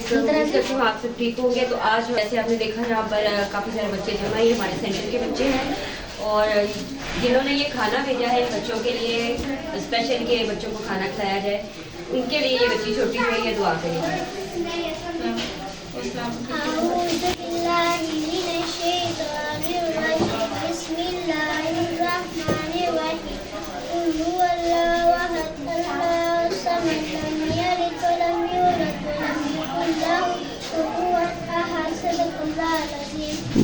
उम्मीद करती हूँ आप सब ठीक होंगे। तो आज वैसे आपने देखा यहाँ पर काफ़ी सारे बच्चे जमा, ये हमारे सेंटर के बच्चे हैं और जिन्होंने ये खाना भेजा है बच्चों के लिए स्पेशल के बच्चों को खाना खिलाया जाए, उनके लिए ये बच्ची छोटी जो है ये दुआ करेगी।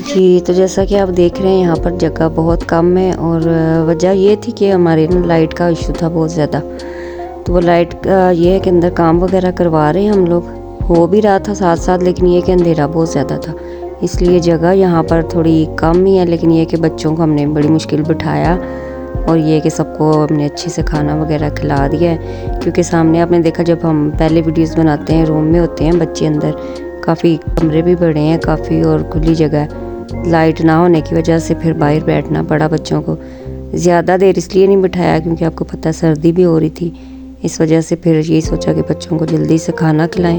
जी, तो जैसा कि आप देख रहे हैं यहाँ पर जगह बहुत कम है और वजह ये थी कि हमारे ना लाइट का इशू था बहुत ज़्यादा। तो वो लाइट का ये है कि अंदर काम वगैरह करवा रहे हैं हम लोग, हो भी रहा था साथ साथ, लेकिन ये कि अंधेरा बहुत ज़्यादा था, इसलिए जगह यहाँ पर थोड़ी कम ही है। लेकिन ये कि बच्चों को हमने बड़ी मुश्किल बिठाया और ये कि सबको हमने अच्छे से खाना वगैरह खिला दिया है, क्योंकि सामने आपने देखा जब हम पहले वीडियोज़ बनाते हैं रूम में होते हैं बच्चे अंदर, काफ़ी कमरे भी बड़े हैं काफ़ी और खुली जगह है। लाइट ना होने की वजह से फिर बाहर बैठना पड़ा बच्चों को। ज़्यादा देर इसलिए नहीं बिठाया क्योंकि आपको पता है सर्दी भी हो रही थी, इस वजह से फिर यही सोचा कि बच्चों को जल्दी से खाना खिलाएं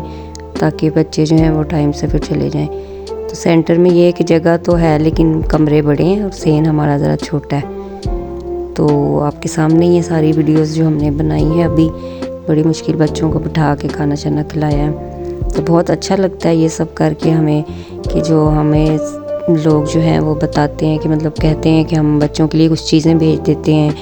ताकि बच्चे जो हैं वो टाइम से फिर चले जाएं। तो सेंटर में ये है कि जगह तो है लेकिन कमरे बड़े हैं और सेन हमारा ज़रा छोटा है। तो आपके सामने ये सारी वीडियोज़ जो हमने बनाई है अभी, बड़ी मुश्किल बच्चों को बिठा के खाना शाना खिलाया है। तो बहुत अच्छा लगता है ये सब करके हमें, कि जो हमें लोग जो हैं वो बताते हैं कि मतलब कहते हैं कि हम बच्चों के लिए कुछ चीज़ें भेज देते हैं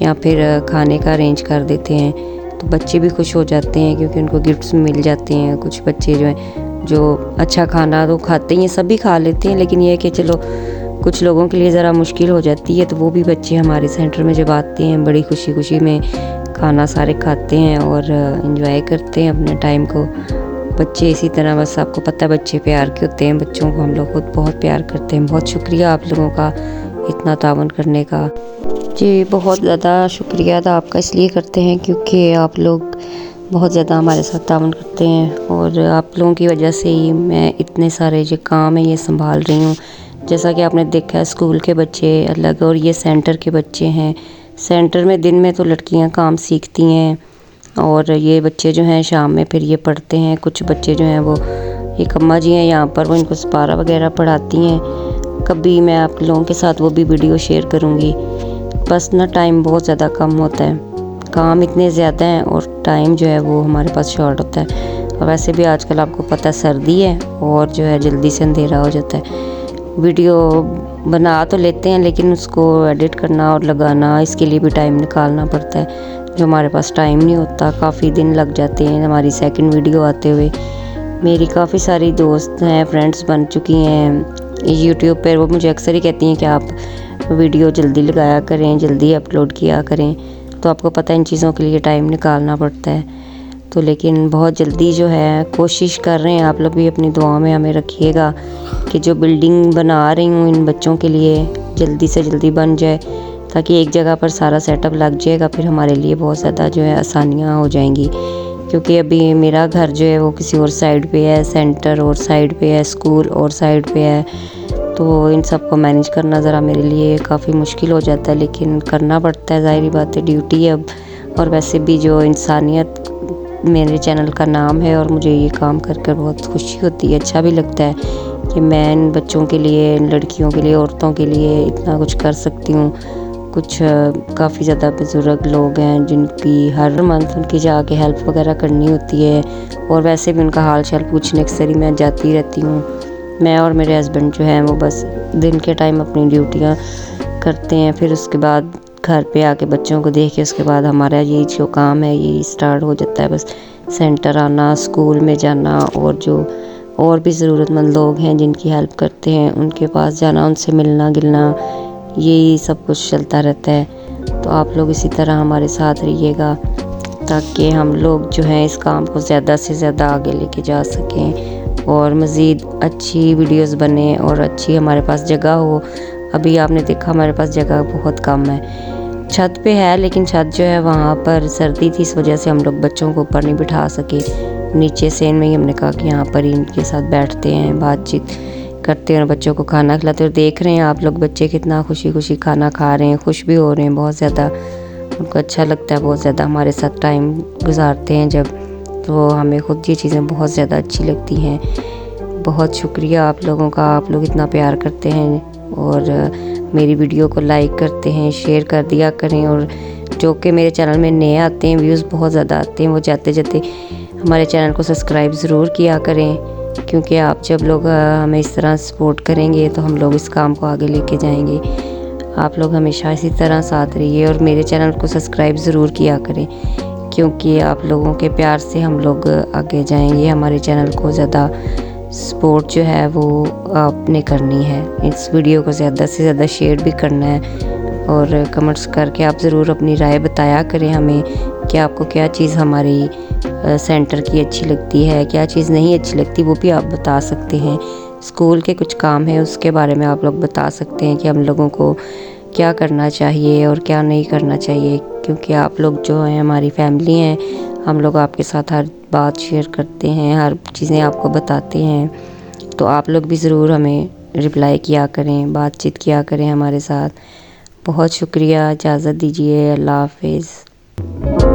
या फिर खाने का अरेंज कर देते हैं, तो बच्चे भी खुश हो जाते हैं क्योंकि उनको गिफ्ट्स मिल जाते हैं। कुछ बच्चे जो हैं जो अच्छा खाना तो खाते हैं, सभी खा लेते हैं, लेकिन ये है कि चलो कुछ लोगों के लिए ज़रा मुश्किल हो जाती है, तो वो भी बच्चे हमारे सेंटर में जब आते हैं बड़ी खुशी खुशी में खाना सारे खाते हैं और इन्जॉय करते हैं अपने टाइम को। बच्चे इसी तरह, बस आपको पता है बच्चे प्यार के होते हैं, बच्चों को हम लोग खुद बहुत प्यार करते हैं। बहुत शुक्रिया आप लोगों का इतना तावन करने का। जी बहुत ज़्यादा शुक्रिया था आपका, इसलिए करते हैं क्योंकि आप लोग बहुत ज़्यादा हमारे साथ तावन करते हैं और आप लोगों की वजह से ही मैं इतने सारे जो काम है ये संभाल रही हूँ। जैसा कि आपने देखा है स्कूल के बच्चे अलग और ये सेंटर के बच्चे हैं। सेंटर में दिन में तो लड़कियाँ काम सीखती हैं और ये बच्चे जो हैं शाम में फिर ये पढ़ते हैं। कुछ बच्चे जो हैं वो, एक अम्मा जी हैं यहाँ पर, वो इनको सपारा वगैरह पढ़ाती हैं। कभी मैं आप लोगों के साथ वो भी वीडियो शेयर करूँगी। बस ना टाइम बहुत ज़्यादा कम होता है, काम इतने ज़्यादा हैं और टाइम जो है वो हमारे पास शॉर्ट होता है। और वैसे भी आजकल आपको पता है सर्दी है और जो है जल्दी से अंधेरा हो जाता है। वीडियो बना तो लेते हैं लेकिन उसको एडिट करना और लगाना, इसके लिए भी टाइम निकालना पड़ता है, जो हमारे पास टाइम नहीं होता। काफ़ी दिन लग जाते हैं हमारी सेकंड वीडियो आते हुए। मेरी काफ़ी सारी दोस्त हैं, फ्रेंड्स बन चुकी हैं यूट्यूब पर, वो मुझे अक्सर ही कहती हैं कि आप वीडियो जल्दी लगाया करें, जल्दी अपलोड किया करें। तो आपको पता है इन चीज़ों के लिए टाइम निकालना पड़ता है। तो लेकिन बहुत जल्दी जो है कोशिश कर रहे हैं, आप लोग भी अपनी दुआ में हमें रखिएगा कि जो बिल्डिंग बना रही हूँ इन बच्चों के लिए जल्दी से जल्दी बन जाए, ताकि एक जगह पर सारा सेटअप लग जाएगा, फिर हमारे लिए बहुत ज़्यादा जो है आसानियाँ हो जाएंगी। क्योंकि अभी मेरा घर जो है वो किसी और साइड पे है, सेंटर और साइड पे है, स्कूल और साइड पे है, तो इन सब को मैनेज करना ज़रा मेरे लिए काफ़ी मुश्किल हो जाता है, लेकिन करना पड़ता है, ज़ाहिर बात है ड्यूटी है अब। और वैसे भी जो इंसानियत मेरे चैनल का नाम है और मुझे ये काम कर कर बहुत खुशी होती है, अच्छा भी लगता है कि मैं इन बच्चों के लिए, इन लड़कियों के लिए, औरतों के लिए इतना कुछ कर सकती हूँ। कुछ काफ़ी ज़्यादा बुज़ुर्ग लोग हैं जिनकी हर मंथ उनकी जाके हेल्प वगैरह करनी होती है और वैसे भी उनका हाल चाल पूछने अक्सर ही मैं जाती रहती हूँ। मैं और मेरे हस्बैंड जो हैं वो बस दिन के टाइम अपनी ड्यूटियाँ करते हैं, फिर उसके बाद घर पे आके बच्चों को देख के उसके बाद हमारा यही जो काम है यही स्टार्ट हो जाता है। बस सेंटर आना, स्कूल में जाना और जो और भी ज़रूरतमंद लोग हैं जिनकी हेल्प करते हैं उनके पास जाना, उनसे मिलना गिलना, यही सब कुछ चलता रहता है। तो आप लोग इसी तरह हमारे साथ रहिएगा ताकि हम लोग जो हैं इस काम को ज़्यादा से ज़्यादा आगे लेके जा सकें और मज़ीद अच्छी वीडियोस बने और अच्छी हमारे पास जगह हो। अभी आपने देखा हमारे पास जगह बहुत कम है, छत पे है, लेकिन छत जो है वहाँ पर सर्दी थी, इस वजह से हम लोग बच्चों को ऊपर नहीं बिठा सके। नीचे सेन में ही हमने कहा कि यहाँ पर ही इनके साथ बैठते हैं, बातचीत करते हैं और बच्चों को खाना खिलाते हैं। और देख रहे हैं आप लोग बच्चे कितना खुशी खुशी खाना खा रहे हैं, खुश भी हो रहे हैं बहुत ज़्यादा, उनको अच्छा लगता है बहुत ज़्यादा हमारे साथ टाइम गुजारते हैं जब। तो हमें ख़ुद ये चीज़ें बहुत ज़्यादा अच्छी लगती हैं। बहुत शुक्रिया आप लोगों का, आप लोग इतना प्यार करते हैं और मेरी वीडियो को लाइक करते हैं, शेयर कर दिया करें। और जो कि मेरे चैनल में नए आते हैं, व्यूज़ बहुत ज़्यादा आते हैं, वो जाते जाते हमारे चैनल को सब्सक्राइब ज़रूर किया करें, क्योंकि आप जब लोग हमें इस तरह सपोर्ट करेंगे तो हम लोग इस काम को आगे लेके जाएंगे। आप लोग हमेशा इसी तरह साथ रहिए और मेरे चैनल को सब्सक्राइब ज़रूर किया करें, क्योंकि आप लोगों के प्यार से हम लोग आगे जाएंगे। हमारे चैनल को ज़्यादा सपोर्ट जो है वो आपने करनी है। इस वीडियो को ज़्यादा से ज़्यादा शेयर भी करना है और कमेंट्स करके आप ज़रूर अपनी राय बताया करें हमें कि आपको क्या चीज़ हमारी सेंटर की अच्छी लगती है, क्या चीज़ नहीं अच्छी लगती, वो भी आप बता सकते हैं। स्कूल के कुछ काम है उसके बारे में आप लोग बता सकते हैं कि हम लोगों को क्या करना चाहिए और क्या नहीं करना चाहिए, क्योंकि आप लोग जो हैं हमारी फैमिली हैं। हम लोग आपके साथ हर बात शेयर करते हैं, हर चीज़ें आपको बताते हैं, तो आप लोग भी ज़रूर हमें रिप्लाई किया करें, बातचीत किया करें हमारे साथ। बहुत शुक्रिया, इजाज़त दीजिए, अल्लाह हाफ़िज़।